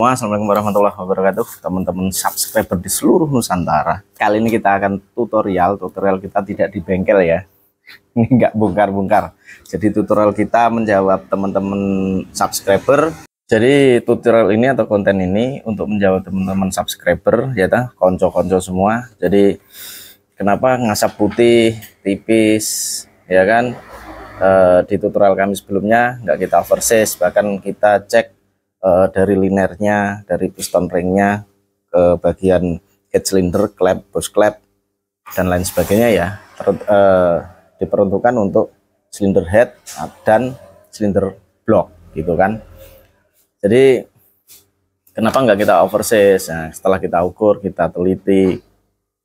semua, assalamualaikum warahmatullahi wabarakatuh, teman-teman subscriber di seluruh Nusantara. Kali ini kita akan tutorial kita tidak di bengkel ya, ini nggak bongkar-bongkar. Jadi tutorial kita menjawab teman-teman subscriber. Jadi tutorial ini atau konten ini untuk menjawab teman-teman subscriber ya, konco-konco semua. Jadi kenapa ngasap putih tipis ya kan? Di tutorial kami sebelumnya nggak kita oversize, bahkan kita cek dari linernya, dari piston ringnya ke bagian head cylinder, klep, bus klep dan lain sebagainya ya, diperuntukkan untuk cylinder head dan cylinder block gitu kan. Jadi kenapa nggak kita oversize? Nah, setelah kita ukur, kita teliti,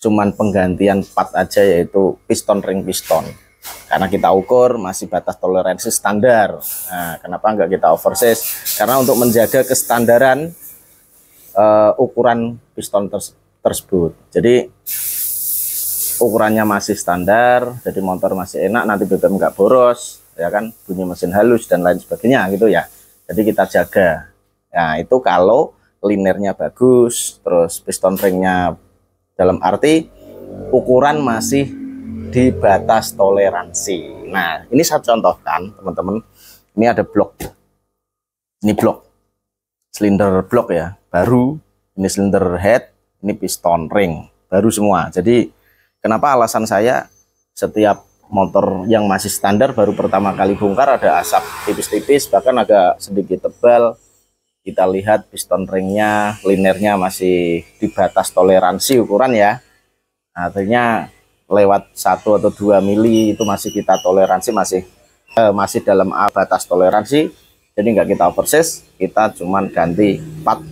cuman penggantian part aja, yaitu piston ring piston. Karena kita ukur masih batas toleransi standar. Nah, kenapa nggak kita oversize? Karena untuk menjaga kestandaran ukuran piston tersebut. Jadi ukurannya masih standar, jadi motor masih enak, nanti BBM nggak boros, ya kan, bunyi mesin halus dan lain sebagainya gitu ya. Jadi kita jaga. Nah, itu kalau linernya bagus, terus piston ringnya dalam arti ukuran masih di batas toleransi. Nah, ini saya contohkan teman-teman. Ini ada blok. Ini blok. Silinder blok ya, baru. Ini silinder head, ini piston ring, baru semua. Jadi kenapa alasan saya setiap motor yang masih standar baru pertama kali bongkar ada asap tipis-tipis, bahkan agak sedikit tebal. Kita lihat piston ringnya, linernya masih di batas toleransi ukuran ya. Artinya lewat 1 atau 2 mili itu masih kita toleransi, masih dalam batas toleransi. Jadi nggak kita oversize, kita cuman ganti part,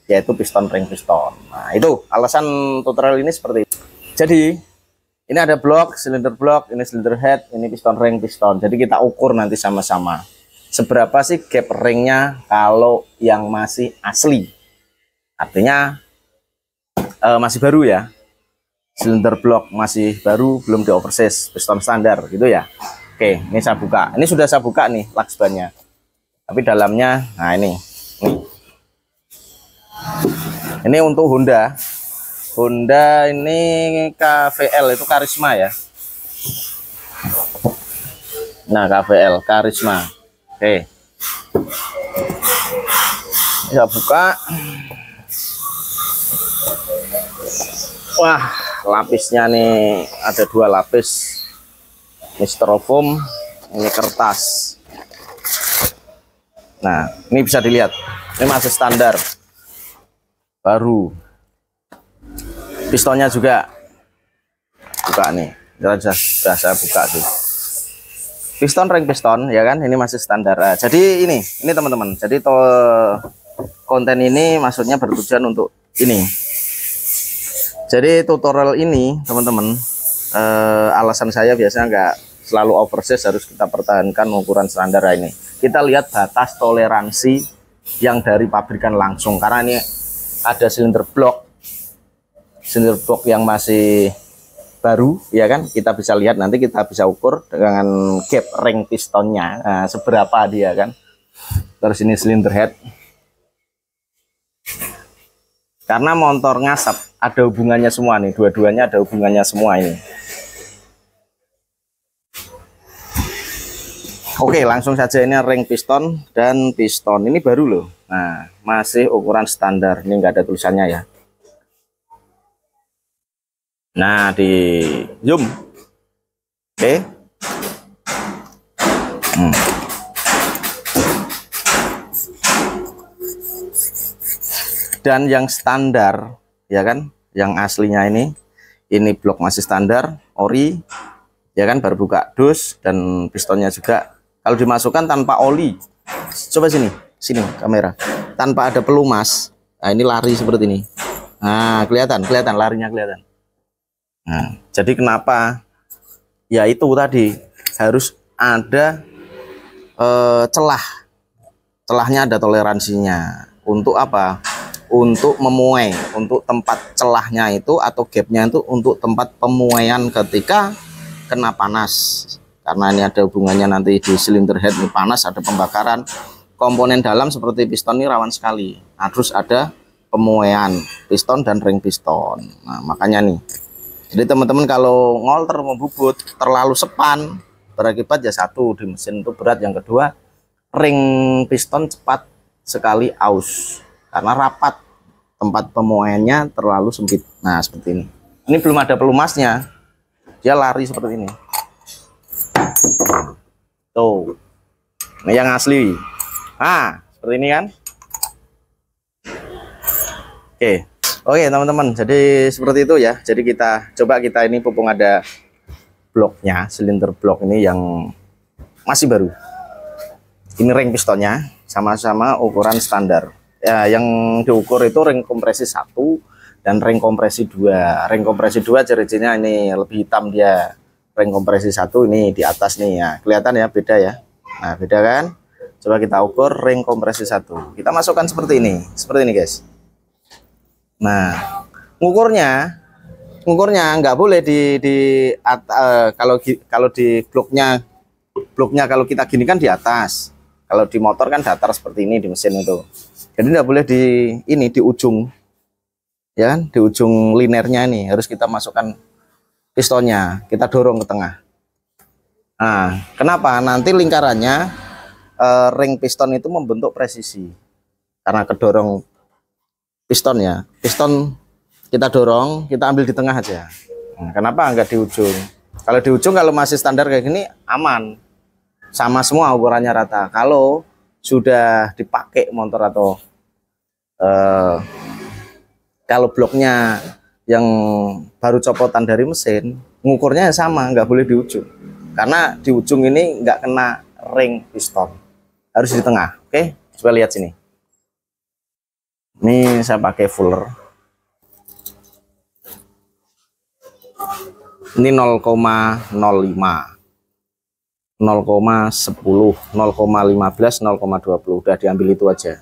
yaitu piston ring piston. Nah, itu alasan tutorial ini seperti itu. Jadi ini ada blok, silinder blok, ini silinder head, ini piston ring piston. Jadi kita ukur nanti sama-sama seberapa sih gap ringnya kalau yang masih asli, artinya masih baru ya. Silinder blok masih baru, belum di oversize, piston standar gitu ya. Oke, ini saya buka. Ini sudah saya buka nih laksbannya. Tapi dalamnya, nah ini. Ini untuk Honda. Honda ini KVL, itu Karisma ya. Nah, KVL Karisma. Oke. Saya buka. Wah, lapisnya nih ada 2 lapis. Ini styrofoam, ini kertas. Nah, ini bisa dilihat. Ini masih standar. Baru. Pistonnya juga. Buka nih. Sudah saya buka sih. Piston ring piston ya kan, ini masih standar. Nah, jadi ini teman-teman. Jadi konten ini maksudnya bertujuan untuk ini. Jadi tutorial ini teman-teman, alasan saya biasanya nggak selalu oversize, harus kita pertahankan ukuran standar ini. Kita lihat batas toleransi yang dari pabrikan langsung, karena ini ada silinder blok yang masih baru ya kan. Kita bisa lihat, nanti kita bisa ukur dengan gap ring pistonnya, nah, seberapa dia kan. Terus ini silinder head. Karena motor ngasap ada hubungannya semua nih, dua-duanya ada hubungannya semua ini. Oke, langsung saja, ini ring piston dan piston ini baru loh. Nah, masih ukuran standar, ini nggak ada tulisannya ya. Nah, di zoom. Oke. Dan yang standar ya kan, yang aslinya ini blok masih standar ori ya kan, baru buka dus, dan pistonnya juga kalau dimasukkan tanpa oli. Coba sini kamera, tanpa ada pelumas. Nah, ini lari seperti ini. Nah, kelihatan larinya kelihatan. Nah, jadi kenapa ya, itu tadi harus ada celahnya, ada toleransinya. Untuk apa? Untuk memuai, untuk tempat celahnya itu atau gapnya itu untuk tempat pemuaian ketika kena panas. Karena ini ada hubungannya nanti di silinder head, ini panas, ada pembakaran. komponen dalam seperti piston ini rawan sekali. Nah, terus ada pemuaian piston dan ring piston. Nah, makanya nih. Jadi teman-teman kalau ngolter membubut terlalu sepan, berakibat ya satu di mesin itu berat, yang kedua ring piston cepat sekali aus karena rapat, tempat pemuaiannya terlalu sempit. Nah, seperti ini. Ini belum ada pelumasnya, dia lari seperti ini. Tuh, ini yang asli. Nah, seperti ini kan. Oke teman-teman, jadi seperti itu ya. Jadi kita ini pupung ada bloknya, silinder blok ini yang masih baru. Ini ring pistonnya sama-sama ukuran standar ya. Yang diukur itu ring kompresi 1 dan ring kompresi 2. Ring kompresi 2 ciri-cirinya ini lebih hitam dia. Ring kompresi 1 ini di atas nih ya, kelihatan ya, beda ya. Nah, beda kan. Coba kita ukur ring kompresi 1. Kita masukkan seperti ini guys. Nah, ngukurnya nggak boleh kalau di bloknya kalau kita gini kan di atas. Kalau di motor kan datar seperti ini di mesin itu. Jadi nggak boleh di ujung, ya kan? Di ujung linernya ini harus kita masukkan pistonnya, kita dorong ke tengah. Nah, kenapa? Nanti lingkarannya ring piston itu membentuk presisi karena kedorong pistonnya. Piston kita dorong, kita ambil di tengah aja. Nah, kenapa enggak di ujung? Kalau di ujung, kalau masih standar kayak gini aman, sama semua ukurannya rata. Kalau sudah dipakai motor atau kalau bloknya yang baru copotan dari mesin, ngukurnya sama, nggak boleh di ujung. Karena di ujung ini nggak kena ring piston, harus di tengah. Oke, coba lihat sini. Ini saya pakai fuller. Ini 0,05, 0,10, 0,15, 0,20. Udah diambil itu aja.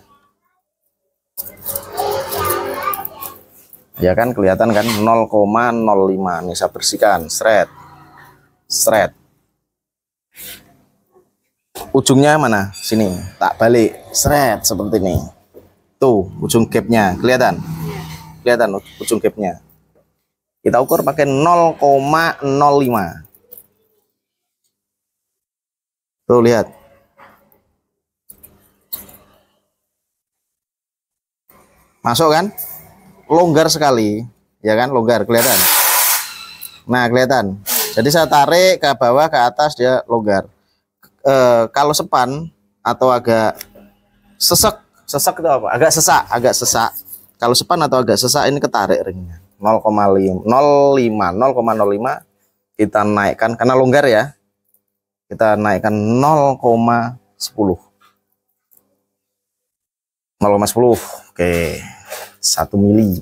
Ya kan, kelihatan kan 0,05. Nih saya bersihkan, seret. Ujungnya mana? Sini, tak balik, seret seperti ini. Tuh, ujung gapnya kelihatan ujung gapnya. Kita ukur pakai 0,05. Tuh, lihat. Masuk kan? Longgar sekali, ya kan? Longgar, kelihatan. Nah, kelihatan. Jadi saya tarik ke bawah, ke atas, dia longgar. Kalau sepan atau agak sesek itu apa? Agak sesak. Kalau sepan atau agak sesak, ini ketarik ringnya. 0,05 kita naikkan karena longgar ya. Kita naikkan 0,10. Oke. 1 mili.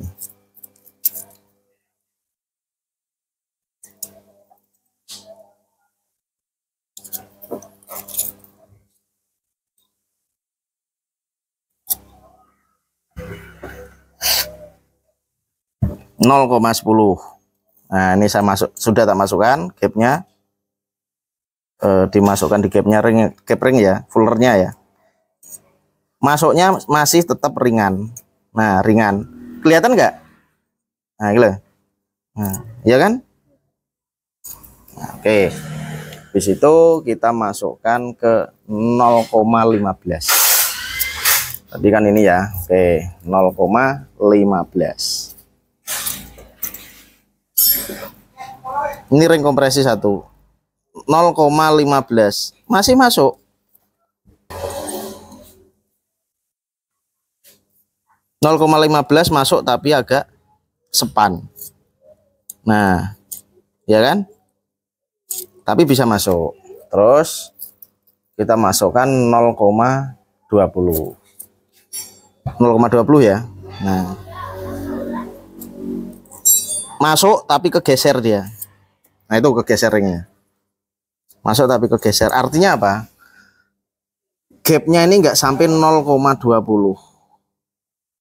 Nah, ini saya sudah tak masukkan gapnya, dimasukkan di gapnya, gap ring ya, fullernya ya. Masuknya masih tetap ringan. Nah, ringan, kelihatan nggak? Nah, gitu. Nah, ya kan? Nah, oke. Di situ kita masukkan ke 0,15. Tadi kan ini ya. Oke, 0,15. Ini ring kompresi 1. 0,15. Masih masuk. 0,15 masuk tapi agak sepan. Nah, ya kan? Tapi bisa masuk. Terus kita masukkan 0,20. 0,20 ya. Nah, masuk tapi kegeser dia. Nah, itu kegeser ringnya. Masuk tapi kegeser. Artinya apa? Gapnya ini enggak sampai 0,20.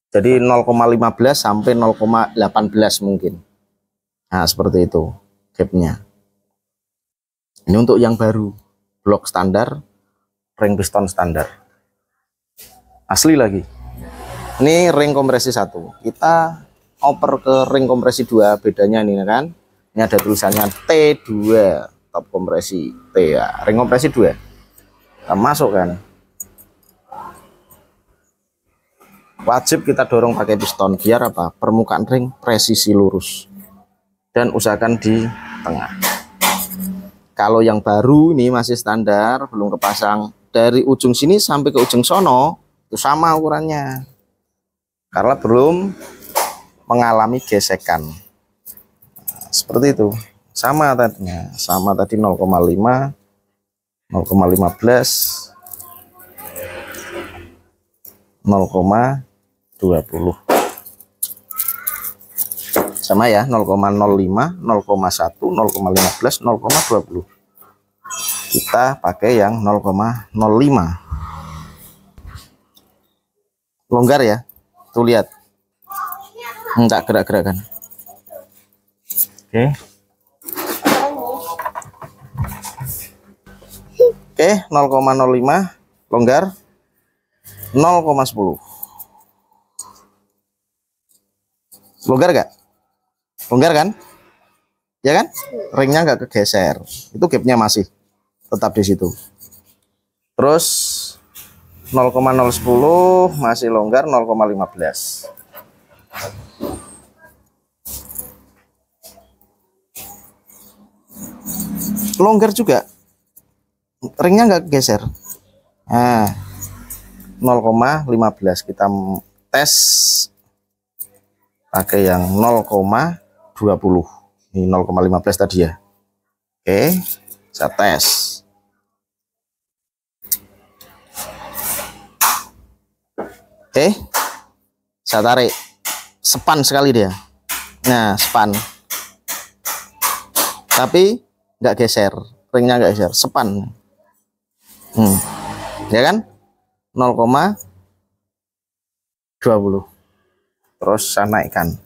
Jadi 0,15 sampai 0,18 mungkin. Nah, seperti itu gapnya. Ini untuk yang baru, blok standar, ring piston standar. asli lagi. Ini ring kompresi 1, kita oper ke ring kompresi 2. Bedanya ini kan, ini ada tulisannya T2 top kompresi T ya, ring kompresi 2. Kita masukkan, wajib kita dorong pakai piston biar apa, permukaan ring presisi lurus dan usahakan di tengah. Kalau yang baru ini masih standar, belum kepasang, dari ujung sini sampai ke ujung sono itu sama ukurannya karena belum mengalami gesekan. Nah, seperti itu, sama tadinya, sama tadi 0,5, 0,15, 0,20 sama ya, 0,05, 0,1, 0,15, 0,20. Kita pakai yang 0,05. Longgar ya, tuh lihat, enggak gerak-gerakan. Oke, 0,05 longgar, 0,10 longgar gak? Longgar kan? Ya kan? Ringnya nggak kegeser, itu gapnya masih tetap di situ. Terus 0,010 masih longgar, 0,15. Longgar juga, ringnya nggak geser. Nah, 0,15 kita tes pakai yang 0,20. Ini 0,15 tadi ya. Oke, saya tes. Oke, saya tarik, span sekali dia. Nah, span, tapi nggak geser, ringnya nggak geser, span. Ya kan, 0,20. Terus saya naikkan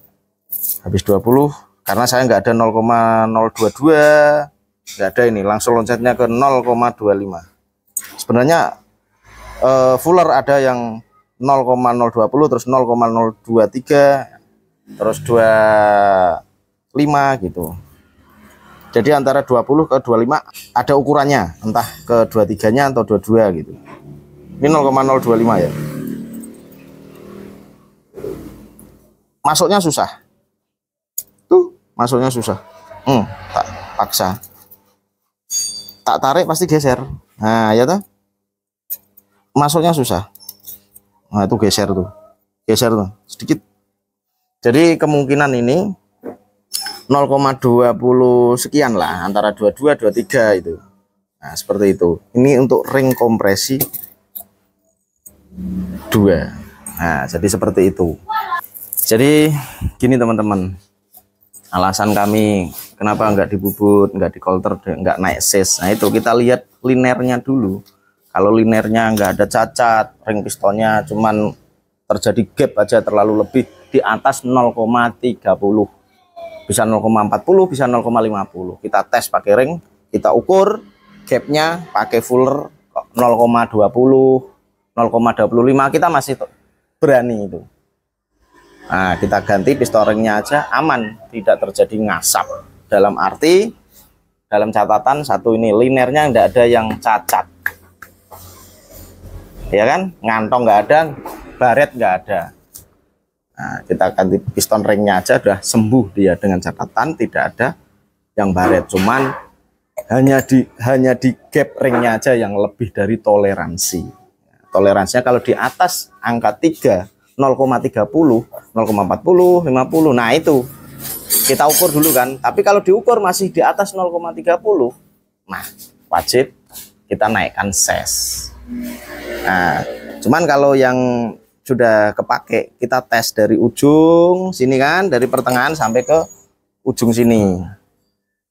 habis 20 karena saya nggak ada 0,022, nggak ada, ini langsung loncatnya ke 0,25. Sebenarnya fuller ada yang 0,020 terus 0,023 terus 25 gitu. Jadi antara 20 ke 25 ada ukurannya, entah ke 23-nya atau 22 gitu. Ini 0,025 ya. Masuknya susah. Tuh, masuknya susah. Tak paksa. Tak tarik pasti geser. Nah, ya toh. Masuknya susah. Nah, itu geser tuh. Geser tuh sedikit. Jadi kemungkinan ini 0,20 sekian lah, antara 22 23 itu. Nah, seperti itu. Ini untuk ring kompresi 2. Nah, jadi seperti itu. Jadi gini teman-teman, alasan kami kenapa nggak dibubut, nggak dikolter, nggak naik ses. Nah itu kita lihat linernya dulu. Kalau linernya nggak ada cacat, ring pistonnya cuman terjadi gap aja terlalu lebih di atas 0,30, bisa 0,40, bisa 0,50. Kita tes pakai ring, kita ukur gapnya pakai fuller 0,20, 0,25 kita masih berani itu. Nah, kita ganti piston ringnya aja aman, tidak terjadi ngasap. Dalam arti, dalam catatan satu ini linernya nggak ada yang cacat, ya kan? Ngantong nggak ada, baret nggak ada. Nah, kita ganti piston ringnya aja udah sembuh dia, dengan catatan tidak ada yang baret, cuman hanya di gap ringnya aja yang lebih dari toleransi. Toleransinya kalau di atas angka 3, 0,30, 0,40, 50. Nah, itu kita ukur dulu kan. Tapi kalau diukur masih di atas 0,30, nah wajib kita naikkan ses. Nah, cuman kalau yang sudah kepake, kita tes dari ujung sini kan, dari pertengahan sampai ke ujung sini.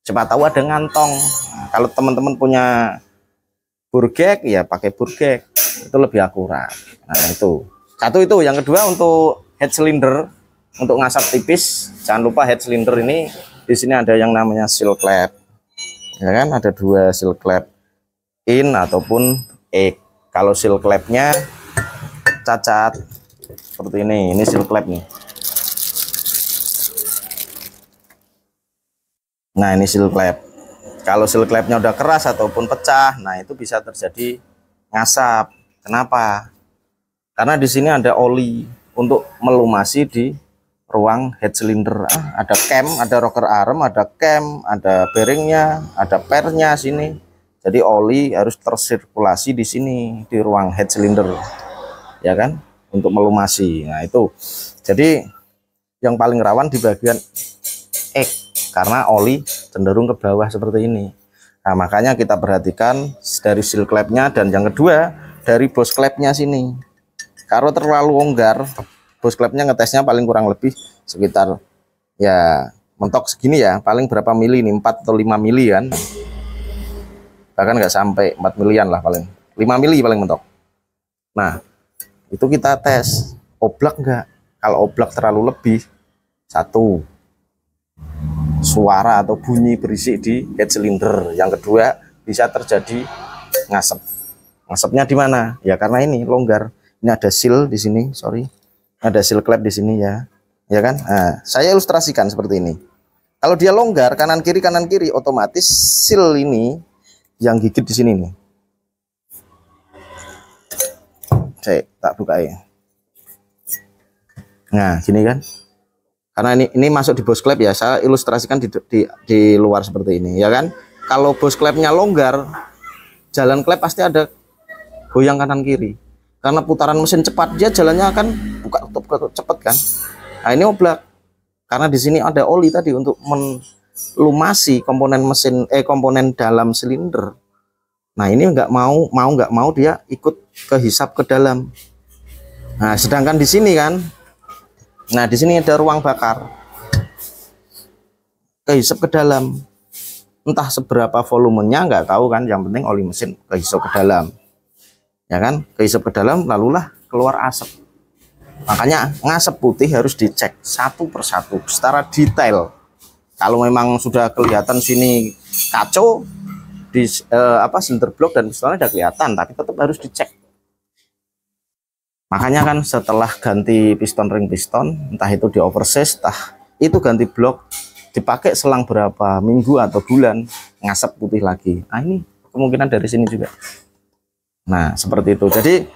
Siapa tahu ada ngantong. Nah, kalau teman-teman punya burgek ya pakai burgek, itu lebih akurat. Nah, itu satu itu. Yang kedua untuk head cylinder, untuk ngasap tipis, jangan lupa head cylinder ini di sini ada yang namanya seal clap, ya kan? Ada dua seal clap, in ataupun egg. Kalau seal clapnya cacat seperti ini seal klep nih. Nah, ini seal klep. Kalau seal klepnya udah keras ataupun pecah, nah itu bisa terjadi ngasap. Kenapa? Karena di sini ada oli untuk melumasi di ruang head cylinder. Ada cam, ada rocker arm, ada cam, ada bearingnya, ada pernya sini. Jadi oli harus tersirkulasi di sini di ruang head cylinder, ya kan, untuk melumasi. Nah itu. Jadi yang paling rawan di bagian karena oli cenderung ke bawah seperti ini. Nah makanya kita perhatikan dari seal klepnya, dan yang kedua dari bos klepnya sini. Kalau terlalu longgar, bos klepnya ngetesnya paling kurang lebih sekitar ya mentok segini ya, paling berapa mili nih, 4 atau 5 mili kan, bahkan nggak sampai 4 milian lah, paling 5 mili paling mentok. Nah itu kita tes oblak nggak. Kalau oblak terlalu lebih, satu, suara atau bunyi berisik di head cylinder. Yang kedua bisa terjadi ngasep. Ngasepnya di mana? Ya karena ini longgar. Ini ada seal di sini, sorry, ada seal klep di sini ya, ya kan? Nah, saya ilustrasikan seperti ini. Kalau dia longgar kanan kiri, otomatis seal ini yang gigit di sini nih. Saya tak buka ya. Nah, gini kan? Karena ini masuk di bos klep ya, saya ilustrasikan di luar seperti ini, ya kan? Kalau bos klepnya longgar, jalan klep pasti ada goyang kanan kiri. Karena putaran mesin cepat, dia jalannya akan buka tutup cepat kan. Nah ini oblak, karena di sini ada oli tadi untuk melumasi komponen mesin, komponen dalam silinder. Nah ini nggak mau dia ikut kehisap ke dalam. Nah sedangkan di sini kan, nah di sini ada ruang bakar, kehisap ke dalam. Entah seberapa volumenya nggak tahu kan, yang penting oli mesin kehisap ke dalam. Ya kan, kehisap ke dalam, lalulah keluar asap. Makanya ngasep putih harus dicek satu persatu secara detail. Kalau memang sudah kelihatan sini kacau di cylinder block dan pistonnya udah kelihatan, tapi tetap harus dicek. Makanya kan setelah ganti piston ring piston, entah itu di oversize, entah itu ganti blok, dipakai selang berapa minggu atau bulan, ngasep putih lagi. Nah ini kemungkinan dari sini juga. Nah seperti itu. Jadi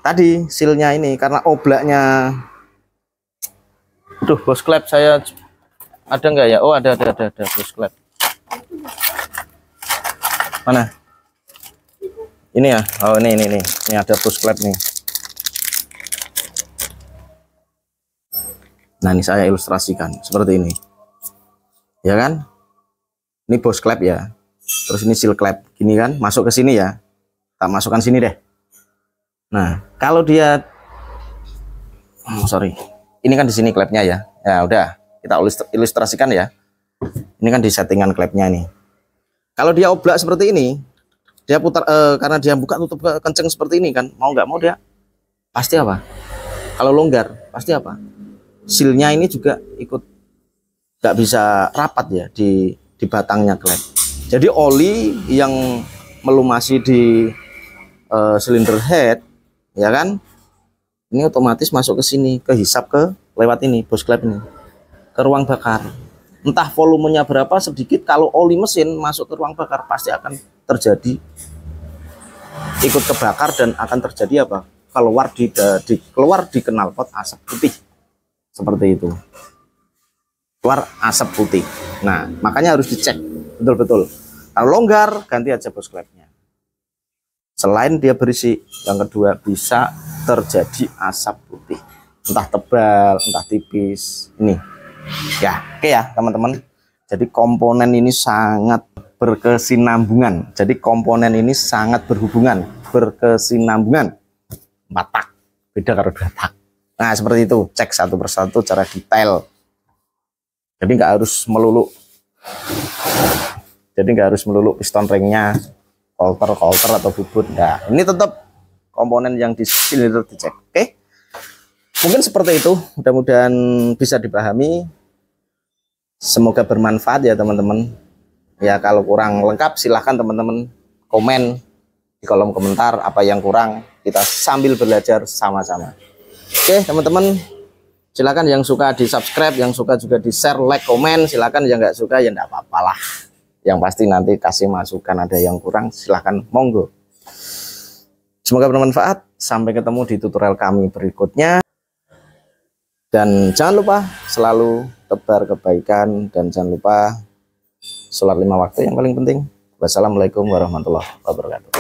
tadi sealnya ini karena oblaknya, aduh bos klep saya ada nggak ya? Oh ada bos klep. Mana? Ini ya. Oh ini ada bos klep nih. Nah ini saya ilustrasikan seperti ini, ya kan? Ini bos klep ya. Terus ini seal klep, gini kan? Masuk ke sini ya. Tak masukkan sini deh. Nah, kalau dia sorry. Ini kan di sini klepnya ya. Ya udah, kita ilustrasikan ya. Ini kan di settingan klepnya nih. Kalau dia oblak seperti ini, dia putar karena dia buka tutup kenceng seperti ini kan, mau nggak mau dia pasti apa? Kalau longgar, pasti apa? Sealnya ini juga ikut nggak bisa rapat ya di batangnya klep. Jadi oli yang melumasi di silinder head, ya kan, ini otomatis masuk ke sini, kehisap ke lewat ini bos klep ini ke ruang bakar. Entah volumenya berapa sedikit, kalau oli mesin masuk ke ruang bakar pasti akan terjadi ikut kebakar dan akan terjadi apa? Keluar di knalpot asap putih seperti itu, keluar asap putih. Nah makanya harus dicek betul-betul. Kalau longgar ganti aja bos klepnya. Selain dia berisik, yang kedua bisa terjadi asap putih, entah tebal, entah tipis. Ini ya, oke ya teman-teman. Jadi komponen ini sangat berkesinambungan. Jadi komponen ini sangat berkesinambungan. 4 tak, beda karo 2 tak. Nah seperti itu, cek satu persatu secara detail. Jadi nggak harus melulu. Piston ringnya kolter atau bubut. Nah ini tetap komponen yang di silinder dicek. Oke, mungkin seperti itu, mudah-mudahan bisa dipahami, semoga bermanfaat ya teman-teman ya. Kalau kurang lengkap silahkan teman-teman komen di kolom komentar apa yang kurang, kita sambil belajar sama-sama. Oke teman-teman, silakan yang suka di subscribe, yang suka juga di share, like, komen. Silakan, yang nggak suka ya nggak apa-apa lah. Yang pasti nanti kasih masukan, ada yang kurang silahkan, monggo. Semoga bermanfaat. Sampai ketemu di tutorial kami berikutnya. Dan jangan lupa selalu tebar kebaikan, dan jangan lupa sholat 5 waktu yang paling penting. Wassalamualaikum warahmatullahi wabarakatuh.